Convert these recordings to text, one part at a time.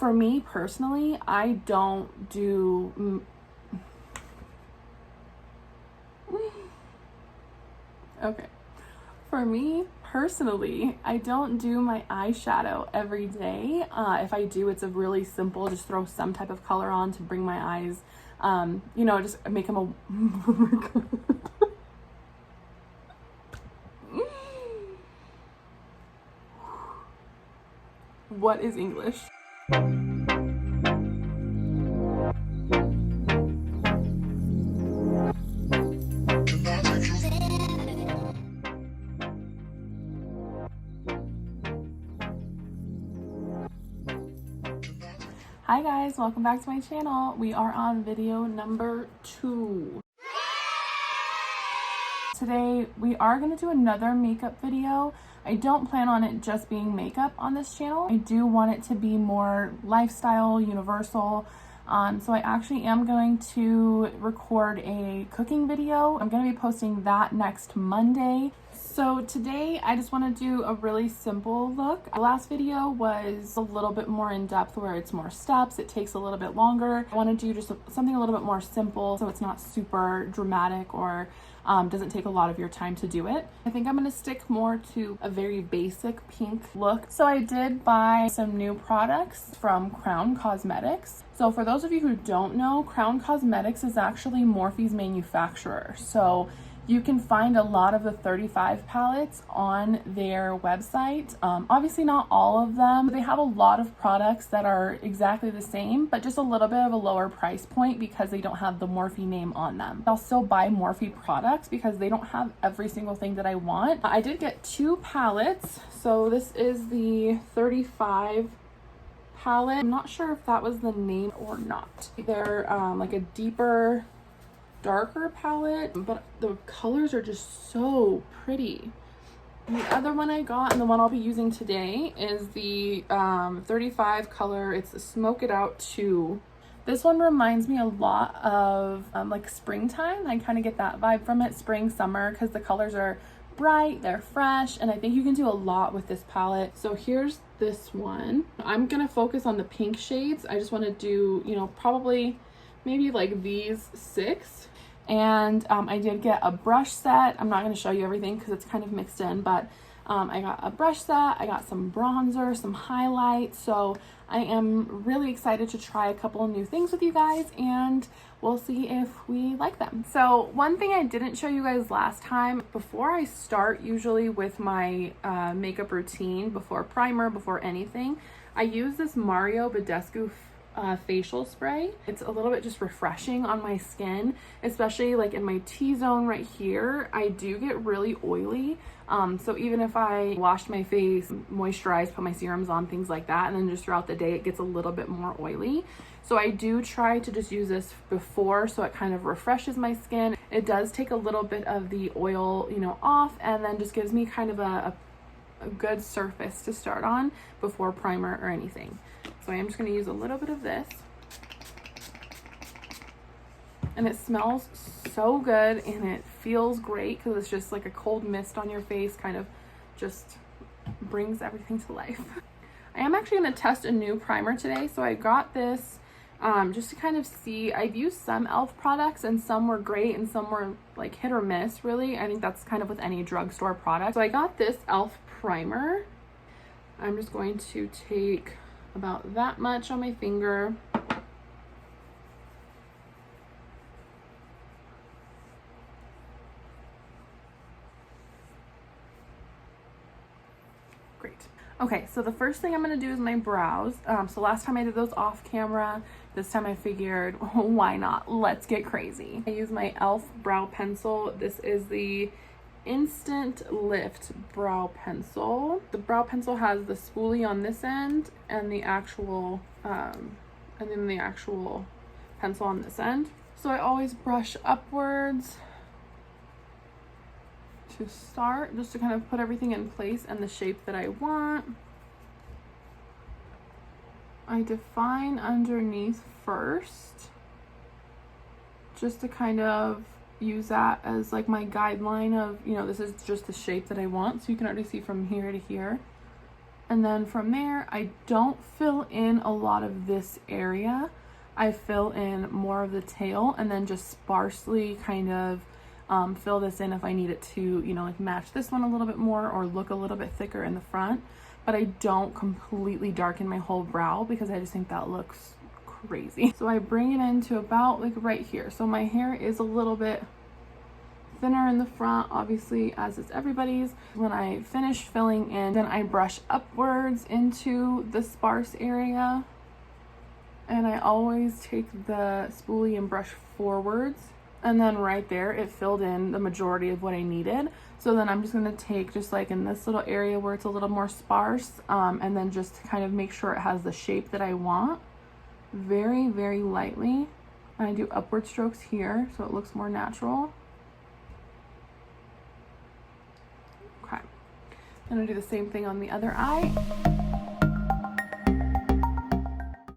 For me personally, I don't do okay. For me personally, I don't do my eyeshadow every day. If I do, it's a really simple, just throw some type of color on to bring my eyes, you know, just make them a What is English? Hi guys, welcome back to my channel. We are on video number 2. Today we are going to do another makeup video. I don't plan on it just being makeup on this channel. I do want it to be more lifestyle, universal. So I actually am going to record a cooking video. I'm going to be posting that next Monday. So today I just want to do a really simple look. The last video was a little bit more in depth where it's more steps. It takes a little bit longer. I want to do just something a little bit more simple so it's not super dramatic or doesn't take a lot of your time to do it. I think I'm going to stick more to a very basic pink look. So I did buy some new products from Crown Cosmetics. So for those of you who don't know, Crown Cosmetics is actually Morphe's manufacturer. So you can find a lot of the 35 palettes on their website. Obviously not all of them. They have a lot of products that are exactly the same, but just a little bit of a lower price point because they don't have the Morphe name on them. I'll still buy Morphe products because they don't have every single thing that I want. I did get 2 palettes. So this is the 35 palette. I'm not sure if that was the name or not. They're like a deeper, darker palette, but the colors are just so pretty. And the other one I got, and the one I'll be using today, is the 35 color. It's the Smoke It Out 2. This one reminds me a lot of like springtime. I kind of get that vibe from it, spring, summer, because the colors are bright, they're fresh, and I think you can do a lot with this palette. So here's this one. I'm gonna focus on the pink shades. I just want to do, you know, probably maybe like these 6. And I did get a brush set. I'm not going to show you everything because it's kind of mixed in, but I got a brush set, I got some bronzer, some highlights. So I am really excited to try a couple of new things with you guys, and we'll see if we like them. So one thing I didn't show you guys last time, before I start usually with my makeup routine, before primer, before anything, I use this Mario Badescu facial spray. It's a little bit just refreshing on my skin, especially like in my T-zone right here. I do get really oily. So even if I wash my face, moisturize, put my serums on, things like that, and then just throughout the day it gets a little bit more oily. So I do try to just use this before, so it kind of refreshes my skin. It does take a little bit of the oil, you know, off, and then just gives me kind of a good surface to start on before primer or anything. So I am just going to use a little bit of this. And it smells so good and it feels great because it's just like a cold mist on your face, kind of just brings everything to life. I am actually going to test a new primer today. So I got this just to kind of see. I've used some e.l.f. products and some were great and some were like hit or miss, really. I think that's kind of with any drugstore product. So I got this e.l.f. primer. I'm just going to take about that much on my finger. Great. Okay, so the first thing I'm going to do is my brows. So last time I did those off camera. This time I figured, why not? Let's get crazy. I use my e.l.f. brow pencil. This is the Instant Lift brow pencil. The brow pencil has the spoolie on this end and the actual and then the actual pencil on this end. So I always brush upwards to start, just to kind of put everything in place and the shape that I want. I define underneath first, just to kind of use that as like my guideline of, you know, this is just the shape that I want. So you can already see from here to here. And then from there, I don't fill in a lot of this area. I fill in more of the tail and then just sparsely kind of fill this in if I need it to, you know, like match this one a little bit more or look a little bit thicker in the front. But I don't completely darken my whole brow because I just think that looks crazy. So I bring it into about like right here. So my hair is a little bit thinner in the front, obviously, as is everybody's. When I finish filling in, then I brush upwards into the sparse area. And I always take the spoolie and brush forwards. And then right there, it filled in the majority of what I needed. So then I'm just gonna take just like in this little area where it's a little more sparse, and then just kind of make sure it has the shape that I want. Very, very lightly. And I do upward strokes here so it looks more natural. Okay. I'm gonna do the same thing on the other eye.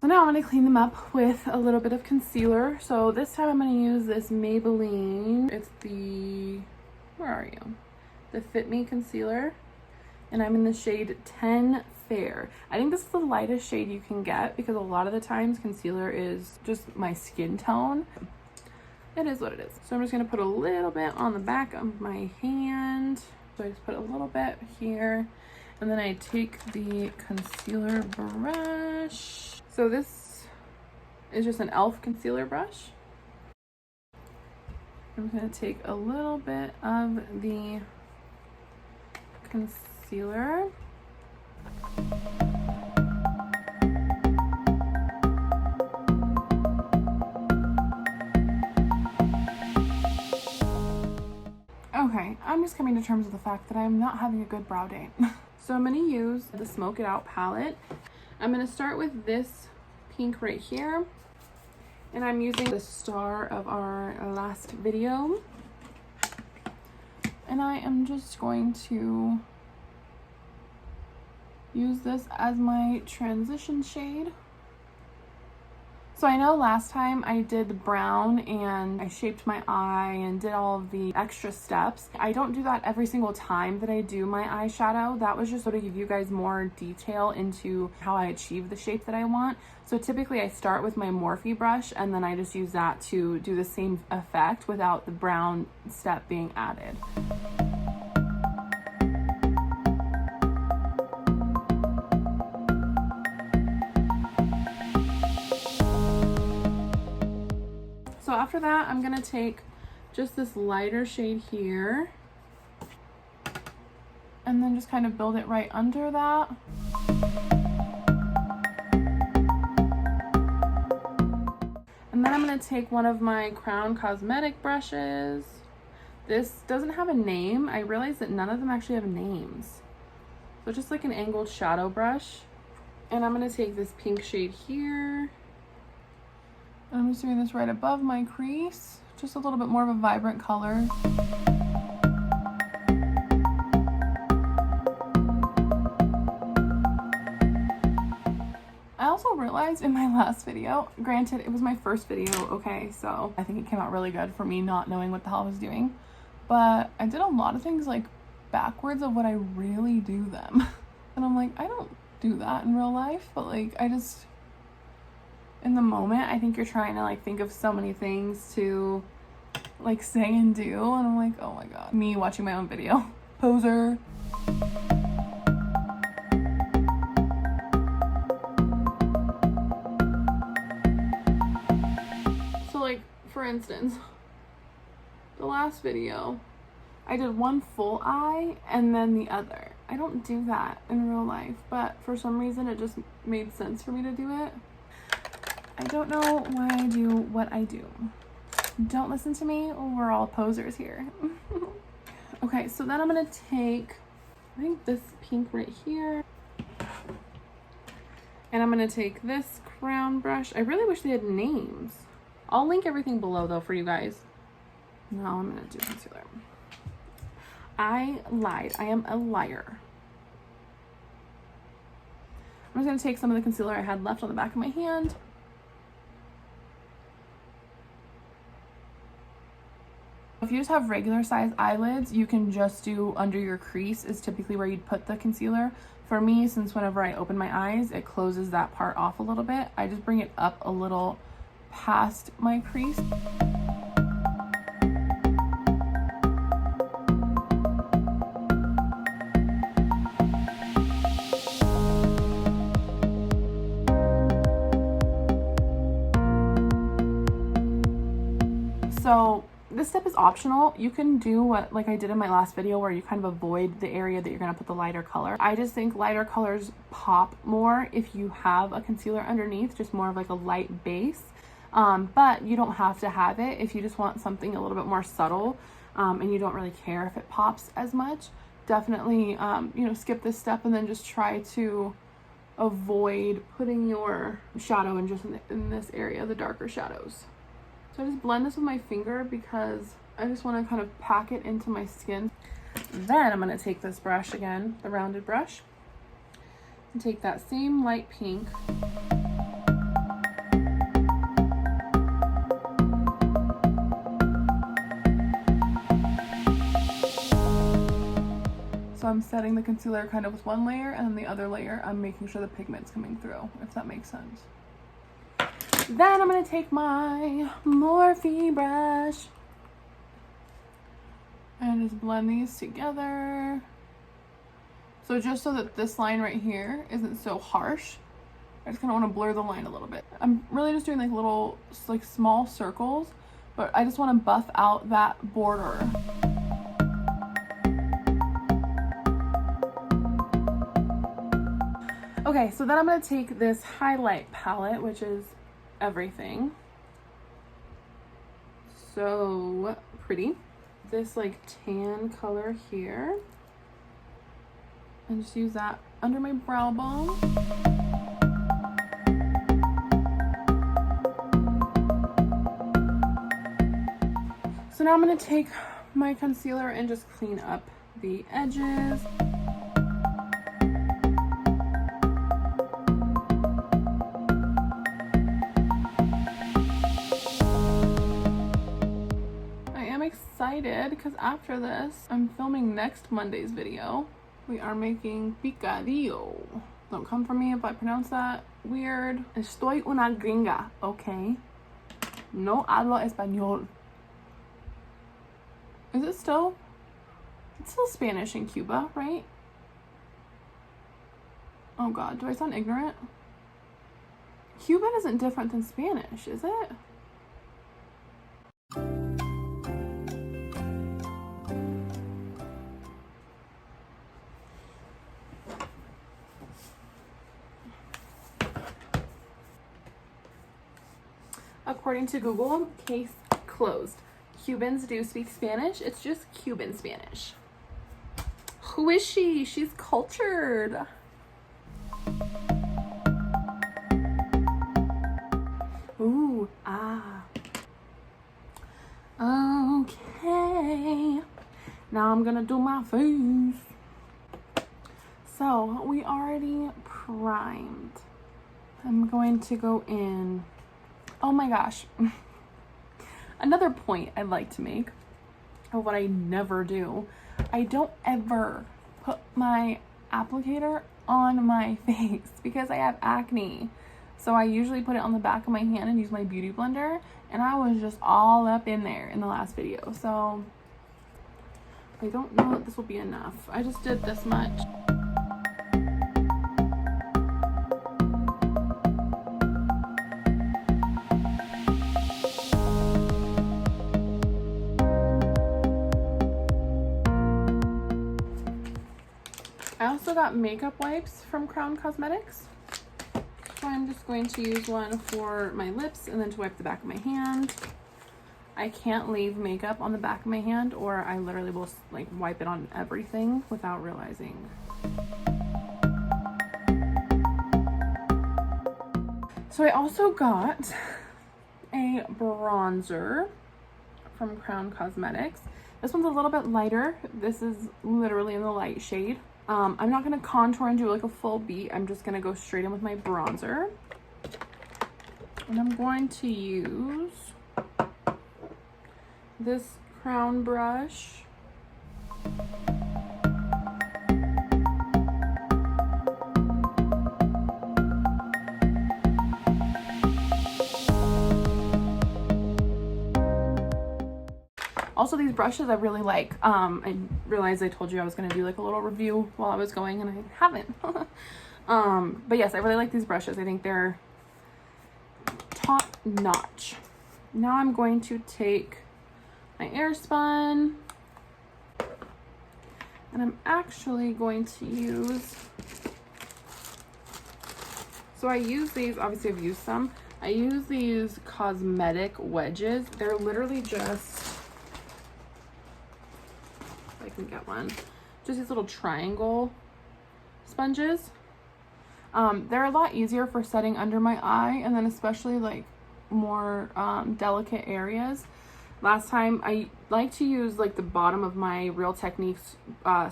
So now I'm going to clean them up with a little bit of concealer. So this time I'm going to use this Maybelline. It's the, where are you? The Fit Me concealer. And I'm in the shade 10 Fair. I think this is the lightest shade you can get because a lot of the times concealer is just my skin tone. It is what it is. So I'm just going to put a little bit on the back of my hand. So I just put a little bit here. And then I take the concealer brush. So this is just an e.l.f. concealer brush. I'm going to take a little bit of the concealer. Okay, I'm just coming to terms with the fact that I'm not having a good brow day. So I'm going to use the Smoke It Out palette. I'm going to start with this pink right here. And I'm using the star of our last video. And I am just going to use this as my transition shade. So I know last time I did brown and I shaped my eye and did all of the extra steps. I don't do that every single time that I do my eyeshadow. That was just so to give you guys more detail into how I achieve the shape that I want. So typically I start with my Morphe brush and then I just use that to do the same effect without the brown step being added. So after that, I'm gonna take just this lighter shade here and then just kind of build it right under that. And then I'm gonna take one of my Crown Cosmetic brushes. This doesn't have a name. I realized that none of them actually have names. So just like an angled shadow brush. And I'm gonna take this pink shade here. I'm just doing this right above my crease, just a little bit more of a vibrant color. I also realized in my last video, granted it was my first video, okay, so I think it came out really good for me not knowing what the hell I was doing, but I did a lot of things like backwards of what I really do them. And I'm like, I don't do that in real life, but like I just, in the moment, I think you're trying to like think of so many things to like say and do, and I'm like, oh my god, me watching my own video. Poser. So like, for instance, the last video, I did one full eye and then the other. I don't do that in real life, but for some reason it just made sense for me to do it. I don't know why I do what I do. Don't listen to me, we're all posers here. Okay, so then I'm gonna take, I think this pink right here. And I'm gonna take this crown brush. I really wish they had names. I'll link everything below though for you guys. Now I'm gonna do concealer. I lied, I am a liar. I'm just gonna take some of the concealer I had left on the back of my hand. If you just have regular size eyelids, you can just do under your crease is typically where you'd put the concealer. For me, since whenever I open my eyes, it closes that part off a little bit, I just bring it up a little past my crease. So this step is optional. You can do what like I did in my last video where you kind of avoid the area that you're going to put the lighter color. I just think lighter colors pop more if you have a concealer underneath, just more of like a light base. But you don't have to have it if you just want something a little bit more subtle and you don't really care if it pops as much. Definitely, you know, skip this step and then just try to avoid putting your shadow in just in this area, the darker shadows. So I just blend this with my finger because I just want to kind of pack it into my skin. Then I'm going to take this brush again, the rounded brush, and take that same light pink. So I'm setting the concealer kind of with one layer, and then the other layer I'm making sure the pigment's coming through, if that makes sense. Then I'm going to take my Morphe brush and just blend these together. So just so that this line right here isn't so harsh, I just kind of want to blur the line a little bit. I'm really just doing like little, like small circles, but I just want to buff out that border. Okay, so then I'm going to take this highlight palette, which is everything. So pretty. This like tan color here. And just use that under my brow bone. So now I'm going to take my concealer and just clean up the edges. Excited because after this I'm filming next Monday's video. We are making picadillo. Don't come for me if I pronounce that weird. Estoy una gringa, okay? No hablo español. Is it still? It's still Spanish in Cuba, right? Oh god, do I sound ignorant? Cuban isn't different than Spanish, is it? According to Google, case closed. Cubans do speak Spanish. It's just Cuban Spanish. Who is she? She's cultured. Ooh, ah. Okay. Now I'm gonna do my face. So we already primed. I'm going to go in. Oh my gosh. Another point I'd like to make of what I never do. I don't ever put my applicator on my face because I have acne. So I usually put it on the back of my hand and use my beauty blender, and I was just all up in there in the last video. So I don't know that this will be enough. I just did this much. I also got makeup wipes from Crown Cosmetics. So I'm just going to use one for my lips and then to wipe the back of my hand. I can't leave makeup on the back of my hand or I literally will like wipe it on everything without realizing. So I also got a bronzer from Crown Cosmetics. This one's a little bit lighter. This is literally in the light shade. I'm not going to contour and do like a full beat. I'm just going to go straight in with my bronzer. And I'm going to use this Crown brush. Also, these brushes I really like. I realized I told you I was going to do like a little review while I was going, and I haven't. But yes, I really like these brushes. I think they're top notch. Now I'm going to take my Airspun, and I'm actually going to use, so I use these, obviously I've used some. I use these Cosmetic wedges. They're literally just, if I can get one, just these little triangle sponges. They're a lot easier for setting under my eye, and then especially like more delicate areas. Last time I like to use like the bottom of my Real Techniques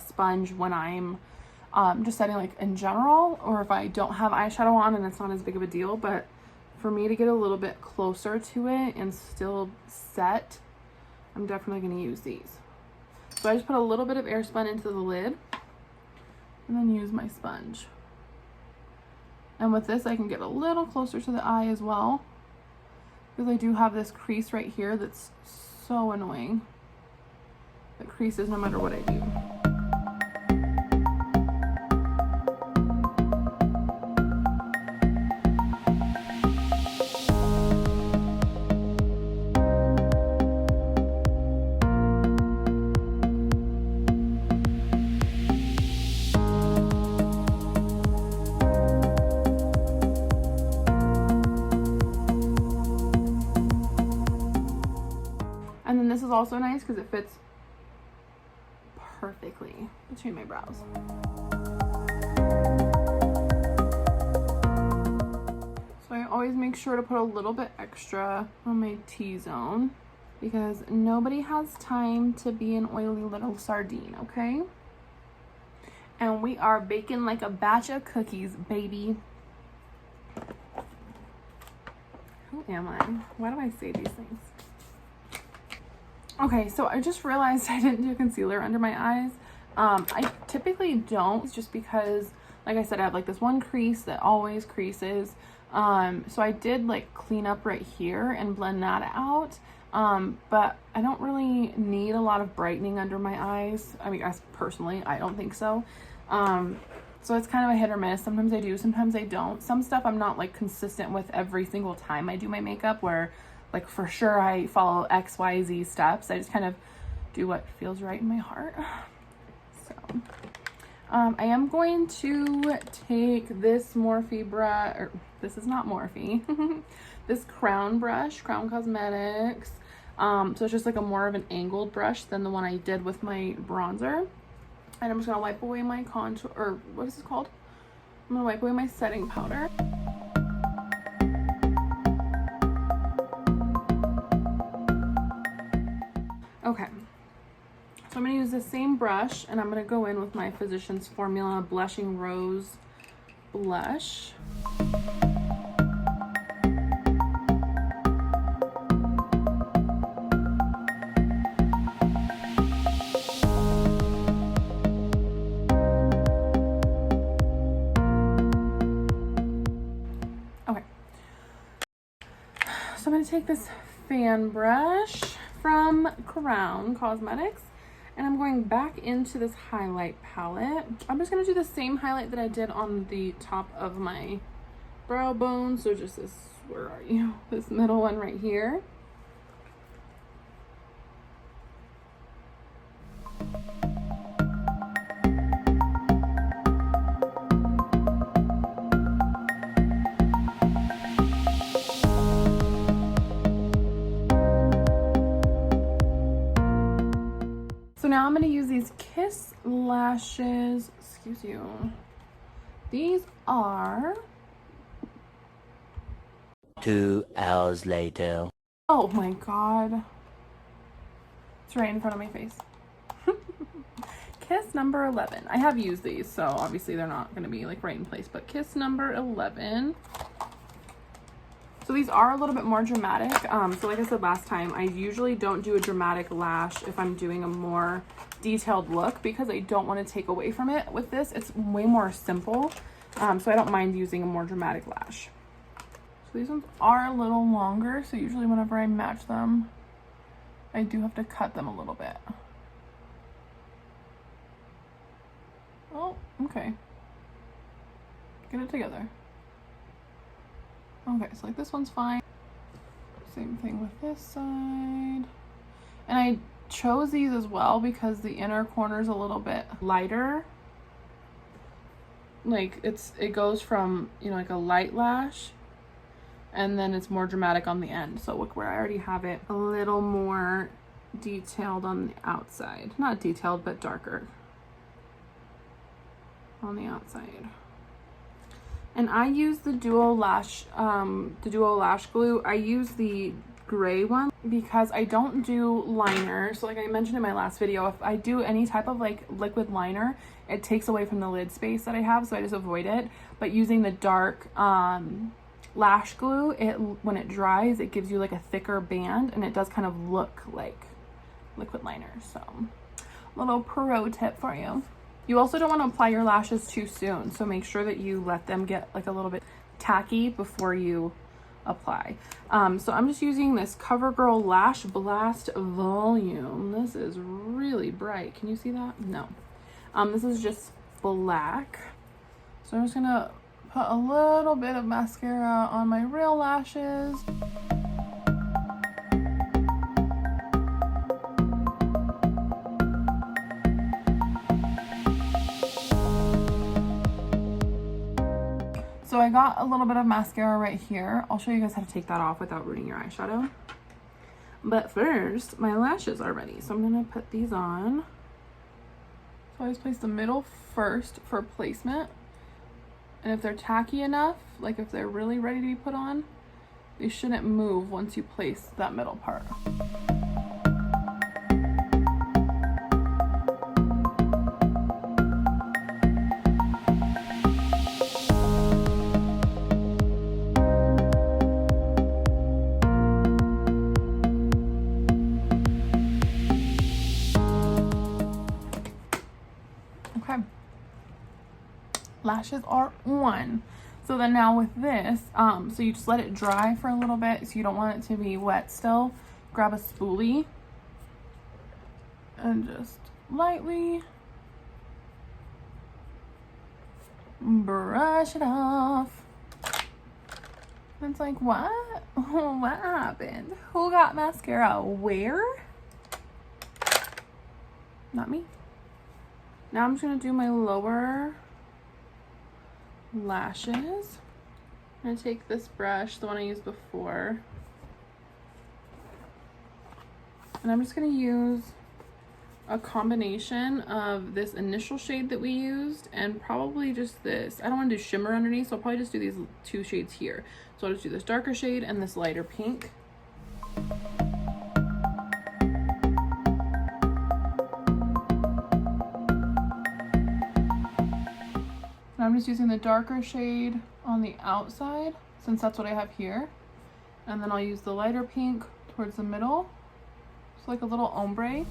sponge when I'm just setting like in general, or if I don't have eyeshadow on and it's not as big of a deal. But for me to get a little bit closer to it and still set, I'm definitely going to use these. So I just put a little bit of Airspun into the lid and then use my sponge. And with this I can get a little closer to the eye as well, because I do have this crease right here that's so annoying. It creases no matter what I do. And then this is also nice because it fits perfectly between my brows. So I always make sure to put a little bit extra on my T-zone, because nobody has time to be an oily little sardine, okay? And we are baking like a batch of cookies, baby. Who am I? Why do I say these things? Okay, so I just realized I didn't do concealer under my eyes. I typically don't, just because, like I said, I have like this one crease that always creases. So I did like clean up right here and blend that out. But I don't really need a lot of brightening under my eyes. I mean, personally, I don't think so. So it's kind of a hit or miss. Sometimes I do, sometimes I don't. Some stuff I'm not like consistent with every single time I do my makeup, where like for sure I follow XYZ steps. I just kind of do what feels right in my heart. So I am going to take this Morphe brush, or this is not Morphe, this Crown brush, Crown Cosmetics. So it's just like a more of an angled brush than the one I did with my bronzer. And I'm just gonna wipe away my contour, or what is this called? I'm gonna wipe away my setting powder. Okay, so I'm going to use the same brush, and I'm going to go in with my Physicians Formula Blushing Rose blush. Okay, so I'm going to take this fan brush from Crown Cosmetics, and I'm going back into this highlight palette. I'm just going to do the same highlight that I did on the top of my brow bone. So just this, where are you? This middle one right here. So now I'm going to use these Kiss lashes, excuse you. These are 2 hours later. Oh my god. It's right in front of my face. Kiss number 11. I have used these, so obviously they're not going to be like right in place, but Kiss number 11. So these are a little bit more dramatic. So like I said last time, I usually don't do a dramatic lash if I'm doing a more detailed look, because I don't want to take away from it. With this, it's way more simple. So I don't mind using a more dramatic lash. So these ones are a little longer. So usually whenever I match them, I do have to cut them a little bit. Oh, okay. Get it together. Okay, so like this one's fine. Same thing with this side. And I chose these as well because the inner corner is a little bit lighter. Like it goes from, you know, like a light lash, and then it's more dramatic on the end. So look where I already have it a little more detailed on the outside. Not detailed, but darker on the outside. And I use the duo lash glue. I use the gray one because I don't do liner. So like I mentioned in my last video, if I do any type of like liquid liner, it takes away from the lid space that I have, so I just avoid it. But using the dark lash glue, when it dries, it gives you like a thicker band, and it does kind of look like liquid liner. So little pro tip for you. You also don't want to apply your lashes too soon, so make sure that you let them get like a little bit tacky before you apply. So I'm just using this CoverGirl Lash Blast Volume. This is really bright. Can you see that? No. This is just black. So I'm just gonna put a little bit of mascara on my real lashes. So I got a little bit of mascara right here. I'll show you guys how to take that off without ruining your eyeshadow. But first, my lashes are ready. So I'm gonna put these on. So I always place the middle first for placement. And if they're tacky enough, like if they're really ready to be put on, they shouldn't move once you place that middle part. Okay, lashes are on. So then now with this, so you just let it dry for a little bit, so you don't want it to be wet still. Grab a spoolie and just lightly brush it off. And it's like, what? What happened? Who got mascara where? Not me. Now I'm just gonna do my lower lashes. I'm gonna take this brush, the one I used before, and I'm just gonna use a combination of this initial shade that we used and probably just this. I don't want to do shimmer underneath, so I'll probably just do these two shades here. So I'll just do this darker shade and this lighter pink. I'm just using the darker shade on the outside since that's what I have here, and then I'll use the lighter pink towards the middle, so like a little ombre.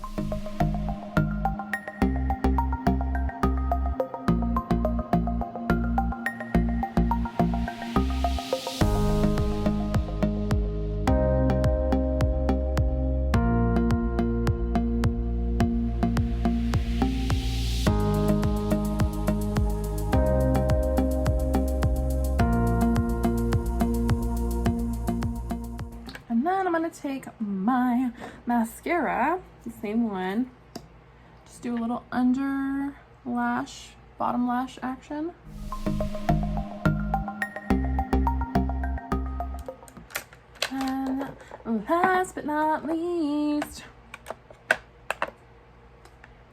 Take my mascara, the same one, just do a little under lash, bottom lash action. And last but not least,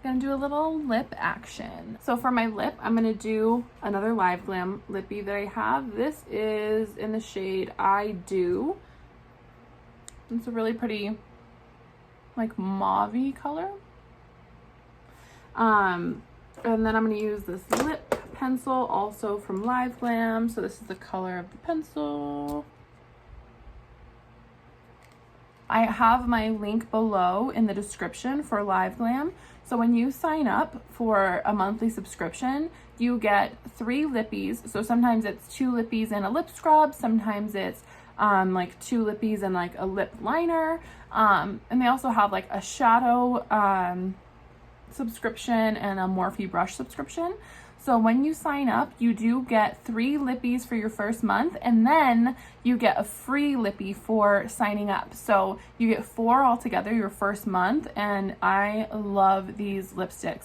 gonna do a little lip action. So for my lip, I'm gonna do another Live Glam lippy that I have. This is in the shade I Do. It's a really pretty, like, mauve-y color. And then I'm going to use this lip pencil, also from Live Glam. So this is the color of the pencil. I have my link below in the description for Live Glam. So when you sign up for a monthly subscription, you get 3 lippies. So sometimes it's 2 lippies and a lip scrub. Sometimes it's like 2 lippies and like a lip liner. And they also have like a shadow subscription and a Morphe brush subscription. So when you sign up, you do get 3 lippies for your first month, and then you get a free lippy for signing up. So you get 4 altogether your first month, and I love these lipsticks.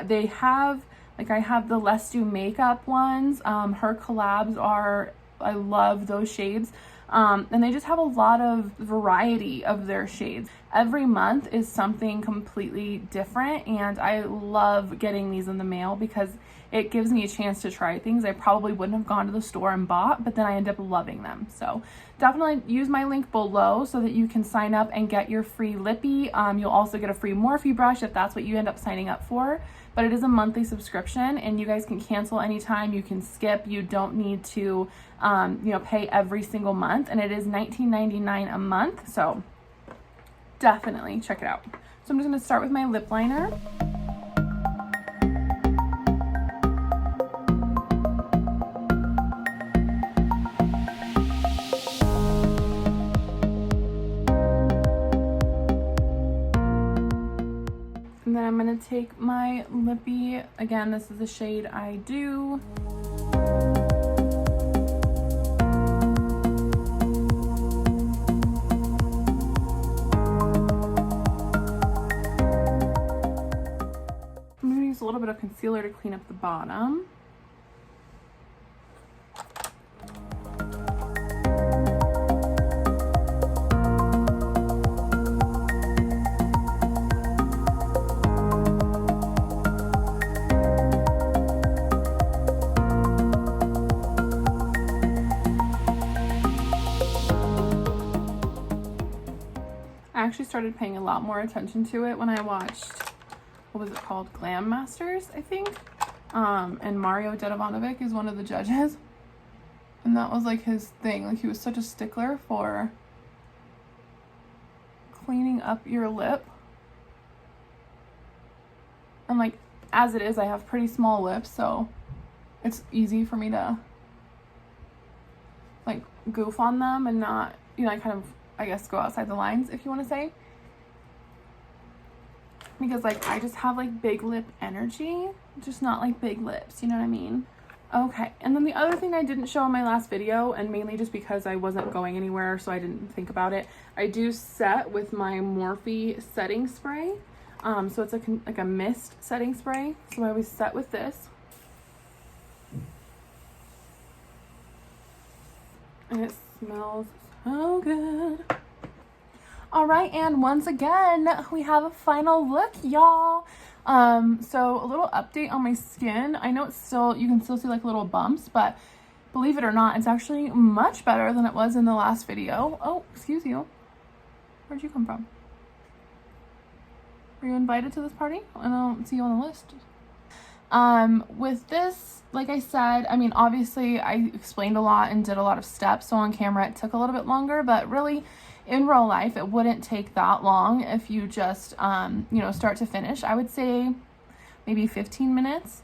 They have, like, I have the Let's Do Makeup ones. Her collabs are, I love those shades. And they just have a lot of variety of their shades. Every month is something completely different, and I love getting these in the mail because it gives me a chance to try things I probably wouldn't have gone to the store and bought, but then I end up loving them. So definitely use my link below so that you can sign up and get your free lippy. You'll also get a free Morphe brush if that's what you end up signing up for. But it is a monthly subscription, and you guys can cancel anytime. You can skip. You don't need to, you know, pay every single month, and it is $19.99 a month. So definitely check it out. So I'm just going to start with my lip liner. And then I'm going to take my lippy. Again, this is the shade I Do. I'm going to use a little bit of concealer to clean up the bottom. I actually started paying a lot more attention to it when I watched, what was it called? Glam Masters, I think. And Mario Dedivanovic is one of the judges. And that was like his thing. Like, he was such a stickler for cleaning up your lip. And like, as it is, I have pretty small lips, so it's easy for me to like goof on them and not, you know, I kind of, I guess, go outside the lines, if you want to say. Because like, I just have like big lip energy, just not like big lips, you know what I mean? Okay, and then the other thing I didn't show in my last video, and mainly just because I wasn't going anywhere, so I didn't think about it, I do set with my Morphe setting spray. So it's like a mist setting spray. So I always set with this. And it smells so good. All right, and once again, we have a final look, y'all. So a little update on my skin. I know it's still, you can still see like little bumps, but believe it or not, it's actually much better than it was in the last video. Oh, excuse you. Where'd you come from? Were you invited to this party? I don't see you on the list. With this, like I said, I mean, obviously I explained a lot and did a lot of steps, so on camera it took a little bit longer, but really in real life it wouldn't take that long if you just, you know, start to finish. I would say maybe 15 minutes.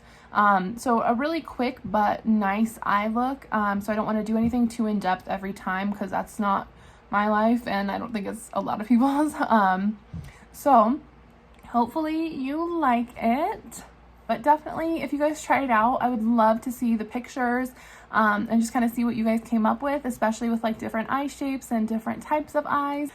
So a really quick but nice eye look. So I don't want to do anything too in-depth every time because that's not my life, and I don't think it's a lot of people's. So hopefully you like it. But definitely, if you guys tried it out, I would love to see the pictures and just kind of see what you guys came up with, especially with like different eye shapes and different types of eyes.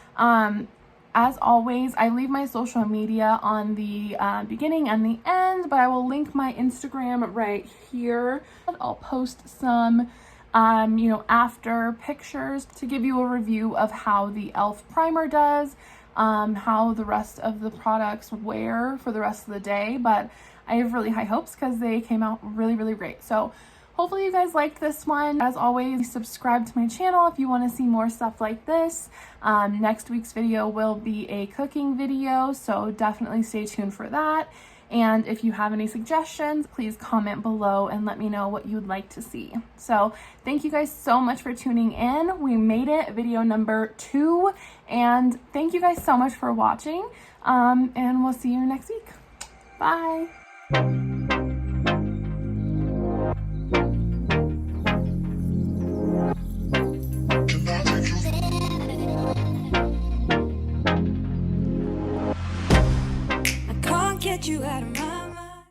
As always, I leave my social media on the beginning and the end, but I will link my Instagram right here. I'll post some, you know, after pictures to give you a review of how the e.l.f. primer does, how the rest of the products wear for the rest of the day. But I have really high hopes because they came out really, really great. So hopefully you guys liked this one. As always, subscribe to my channel if you want to see more stuff like this. Next week's video will be a cooking video, so definitely stay tuned for that. And if you have any suggestions, please comment below and let me know what you'd like to see. So thank you guys so much for tuning in. We made it, video number 2. And thank you guys so much for watching. And we'll see you next week. Bye. get you out of my